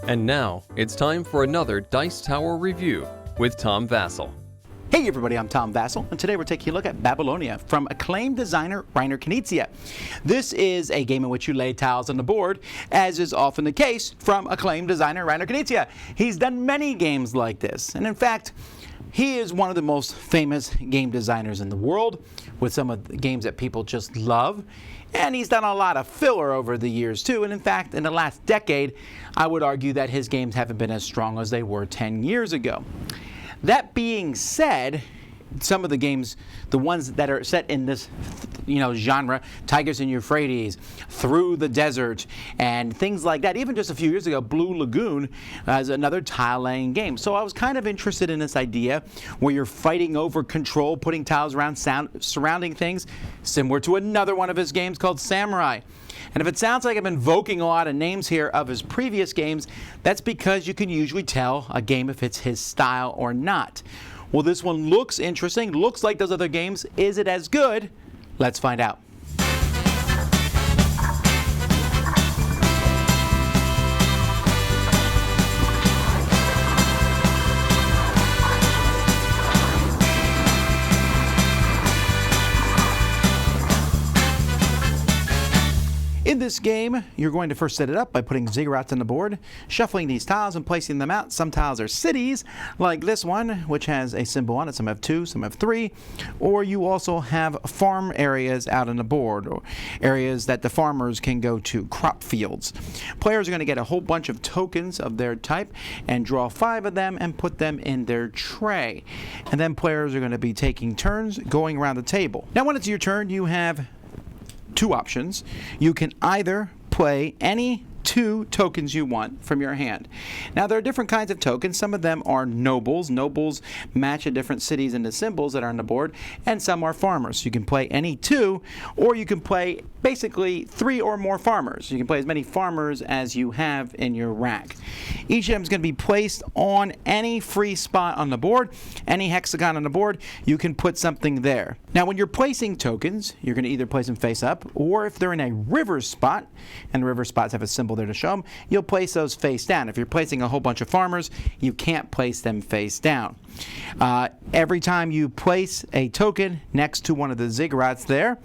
And now, it's time for another Dice Tower review with Tom Vasel. Hey everybody, I'm Tom Vasel, and today we're taking a look at Babylonia from acclaimed designer Reiner Knizia. This is a game in which you lay tiles on the board, as is often the case from acclaimed designer Reiner Knizia. He's done many games like this, and in fact, he is one of the most famous game designers in the world, with some of the games that people just love. And he's done a lot of filler over the years too, and in fact, in the last decade, I would argue that his games haven't been as strong as they were 10 years ago. That being said, some of the games, the ones that are set in this genre, Tigers and Euphrates, Through the Desert, and things like that. Even just a few years ago, Blue Lagoon is another tile-laying game. So I was kind of interested in this idea where you're fighting over control, putting tiles around surrounding things, similar to another one of his games called Samurai. And if it sounds like I'm invoking a lot of names here of his previous games, that's because you can usually tell a game if it's his style or not. Well, this one looks interesting, looks like those other games. Is it as good? Let's find out. In this game, you're going to first set it up by putting ziggurats on the board, shuffling these tiles and placing them out. Some tiles are cities, like this one, which has a symbol on it. Some have 2, some have 3. Or you also have farm areas out on the board, or areas that the farmers can go to, crop fields. Players are going to get a whole bunch of tokens of their type and draw 5 of them and put them in their tray. And then players are going to be taking turns going around the table. Now, when it's your turn, you have 2 options. You can either play any 2 tokens you want from your hand. Now, there are different kinds of tokens. Some of them are nobles. Nobles match the different cities and the symbols that are on the board, and some are farmers. You can play any 2, or you can play basically 3 or more farmers. You can play as many farmers as you have in your rack. Each of them is going to be placed on any free spot on the board, any hexagon on the board. You can put something there. Now, when you're placing tokens, you're going to either place them face up, or if they're in a river spot, and the river spots have a symbol there to show them, you'll place those face down. If you're placing a whole bunch of farmers, you can't place them face down. Every time you place a token next to one of the ziggurats there,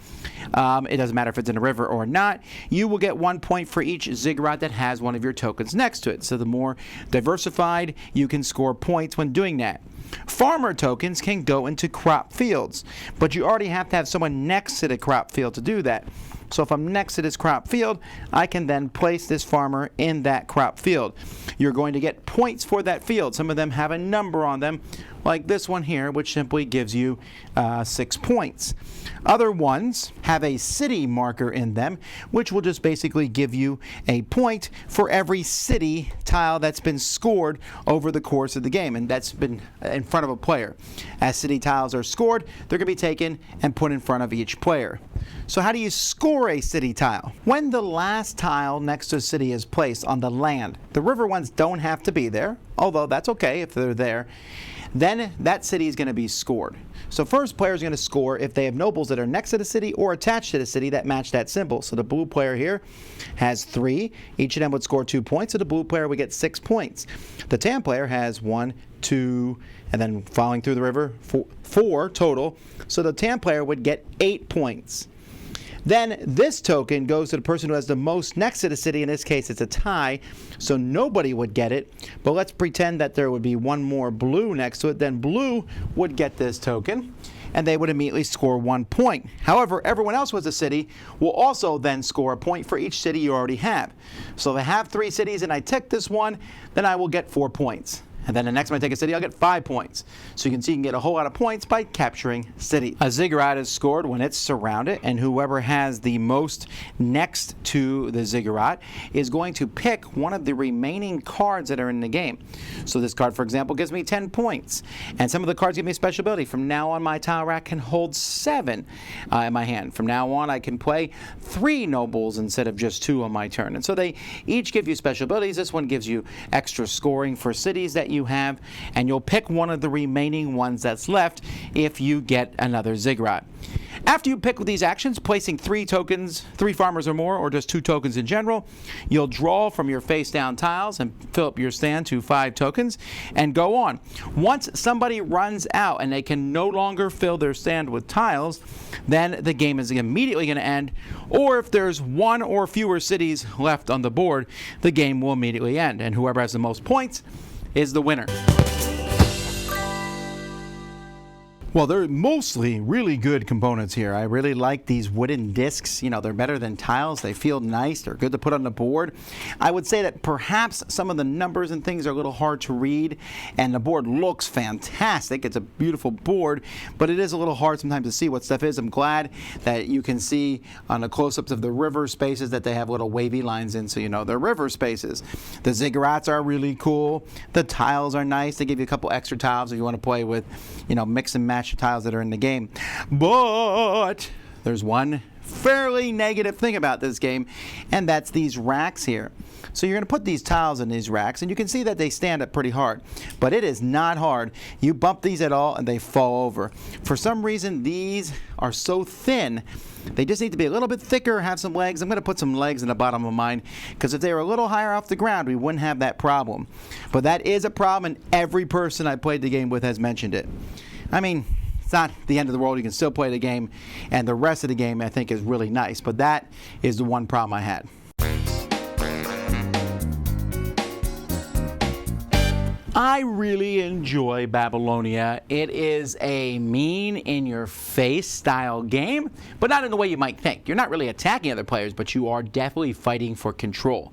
it doesn't matter if it's in a river or not, you will get 1 point for each ziggurat that has one of your tokens next to it. So the more diversified, you can score points when doing that. Farmer tokens can go into crop fields, but you already have to have someone next to the crop field to do that. So if I'm next to this crop field, I can then place this farmer in that crop field. You're going to get points for that field. Some of them have a number on them, like this one here, which simply gives you 6 points. Other ones have a city marker in them, which will just basically give you a point for every city tile that's been scored over the course of the game, and that's been in front of a player. As city tiles are scored, they're going to be taken and put in front of each player. So how do you score a city tile? When the last tile next to a city is placed on the land, the river ones don't have to be there, although that's okay if they're there, then that city is going to be scored. So first, players are going to score if they have nobles that are next to the city or attached to the city that match that symbol. So the blue player here has 3. Each of them would score 2 points, so the blue player would get 6 points. The tan player has 1, 2, and then following through the river, 4 total. So the tan player would get 8 points. Then this token goes to the person who has the most next to the city. In this case, it's a tie, so nobody would get it. But let's pretend that there would be one more blue next to it. Then blue would get this token, and they would immediately score 1 point. However, everyone else who has a city will also then score a point for each city you already have. So if I have 3 cities and I tick this one, then I will get 4 points. And then the next time I take a city, I'll get 5 points. So you can see you can get a whole lot of points by capturing city. A ziggurat is scored when it's surrounded, and whoever has the most next to the ziggurat is going to pick one of the remaining cards that are in the game. So this card, for example, gives me 10 points. And some of the cards give me a special ability. From now on, my tile rack can hold 7 in my hand. From now on, I can play 3 nobles instead of just 2 on my turn. And so they each give you special abilities. This one gives you extra scoring for cities that you have, and you'll pick one of the remaining ones that's left if you get another ziggurat. After you pick these actions, placing 3 tokens, 3 farmers or more, or just 2 tokens in general, you'll draw from your face-down tiles and fill up your stand to 5 tokens and go on. Once somebody runs out and they can no longer fill their stand with tiles, then the game is immediately going to end, or if there's 1 or fewer cities left on the board, the game will immediately end, and whoever has the most points is the winner. Well, they're mostly really good components here. I really like these wooden discs. You know, they're better than tiles. They feel nice. They're good to put on the board. I would say that perhaps some of the numbers and things are a little hard to read, and the board looks fantastic. It's a beautiful board, but it is a little hard sometimes to see what stuff is. I'm glad that you can see on the close-ups of the river spaces that they have little wavy lines in, so you know they're river spaces. The ziggurats are really cool. The tiles are nice. They give you a couple extra tiles if you want to play with, you know, mix and match tiles that are in the game. But there's one fairly negative thing about this game, and that's these racks here. So you're going to put these tiles in these racks, and you can see that they stand up pretty hard, but it is not hard. You bump these at all and they fall over. For some reason, these are so thin, they just need to be a little bit thicker, have some legs. I'm going to put some legs in the bottom of mine, because if they were a little higher off the ground, we wouldn't have that problem. But that is a problem, and every person I played the game with has mentioned it. I mean, it's not the end of the world. You can still play the game, and the rest of the game I think is really nice. But that is the one problem I had. I really enjoy Babylonia. It is a mean-in-your-face style game, but not in the way you might think. You're not really attacking other players, but you are definitely fighting for control.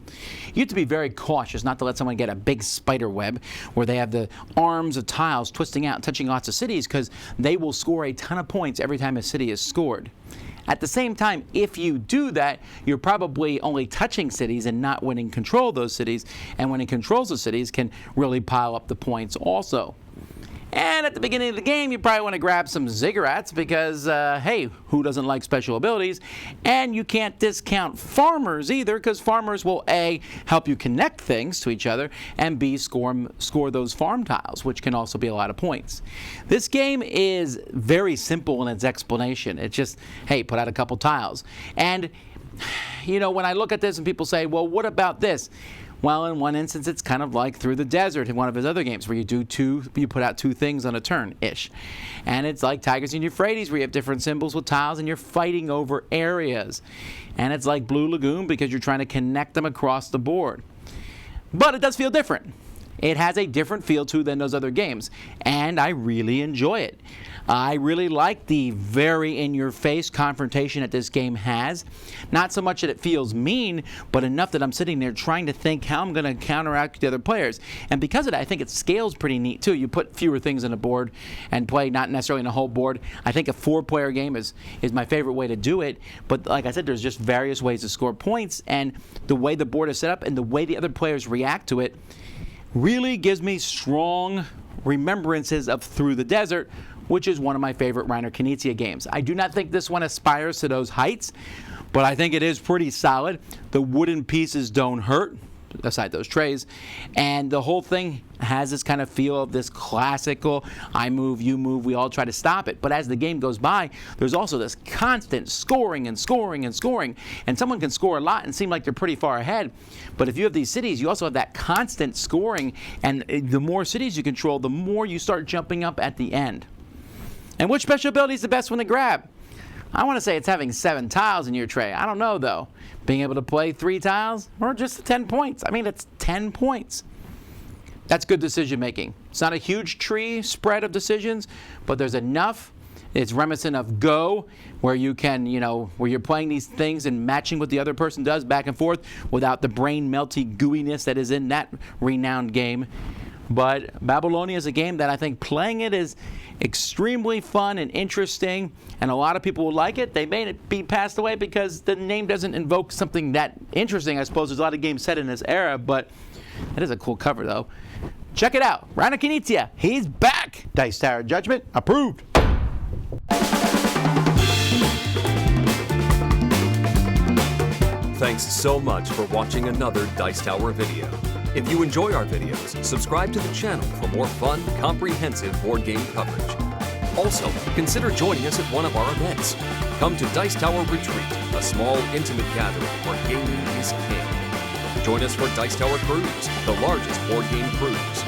You have to be very cautious not to let someone get a big spider web where they have the arms of tiles twisting out and touching lots of cities, because they will score a ton of points every time a city is scored. At the same time, if you do that, you're probably only touching cities and not winning control of those cities, and winning controls of cities can really pile up the points also. And at the beginning of the game, you probably want to grab some ziggurats because, hey, who doesn't like special abilities? And you can't discount farmers either, because farmers will A, help you connect things to each other, and B, score those farm tiles, which can also be a lot of points. This game is very simple in its explanation. It's just, hey, put out a couple tiles. And, you know, when I look at this and people say, well, what about this? Well, in one instance, it's kind of like Through the Desert in one of his other games, where you put out 2 things on a turn-ish. And it's like Tigers and Euphrates, where you have different symbols with tiles and you're fighting over areas. And it's like Blue Lagoon, because you're trying to connect them across the board. But it does feel different. It has a different feel to than those other games, and I really enjoy it. I really like the very in-your-face confrontation that this game has. Not so much that it feels mean, but enough that I'm sitting there trying to think how I'm going to counteract the other players. And because of that, I think it scales pretty neat too. You put fewer things on the board and play not necessarily in a whole board. I think a 4-player game is my favorite way to do it. But like I said, there's just various ways to score points, and the way the board is set up and the way the other players react to it really gives me strong remembrances of Through the Desert, which is one of my favorite Reiner Knizia games. I do not think this one aspires to those heights, but I think it is pretty solid. The wooden pieces don't hurt, aside those trays, and the whole thing has this kind of feel of this classical, I move, you move, we all try to stop it. But as the game goes by, there's also this constant scoring and scoring and scoring, and someone can score a lot and seem like they're pretty far ahead. But if you have these cities, you also have that constant scoring, and the more cities you control, the more you start jumping up at the end. And which special ability is the best one to grab? I want to say it's having 7 tiles in your tray. I don't know, though. Being able to play 3 tiles or just 10 points. I mean, it's 10 points. That's good decision making. It's not a huge tree spread of decisions, but there's enough. It's reminiscent of Go, where you can, where you're playing these things and matching what the other person does back and forth without the brain melty gooiness that is in that renowned game. But Babylonia is a game that I think playing it is extremely fun and interesting, and a lot of people will like it. They may be passed away because the name doesn't invoke something that interesting. I suppose there's a lot of games set in this era, but it is a cool cover, though. Check it out. Reiner Knizia, he's back. Dice Tower Judgment, approved. Thanks so much for watching another Dice Tower video. If you enjoy our videos, subscribe to the channel for more fun, comprehensive board game coverage. Also, consider joining us at one of our events. Come to Dice Tower Retreat, a small, intimate gathering where gaming is king. Join us for Dice Tower Cruise, the largest board game cruise.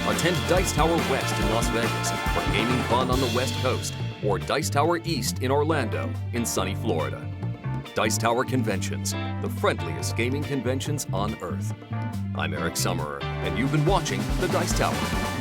Attend Dice Tower West in Las Vegas for gaming fun on the West Coast, or Dice Tower East in Orlando in sunny Florida. Dice Tower Conventions, the friendliest gaming conventions on Earth. I'm Eric Summerer, and you've been watching The Dice Tower.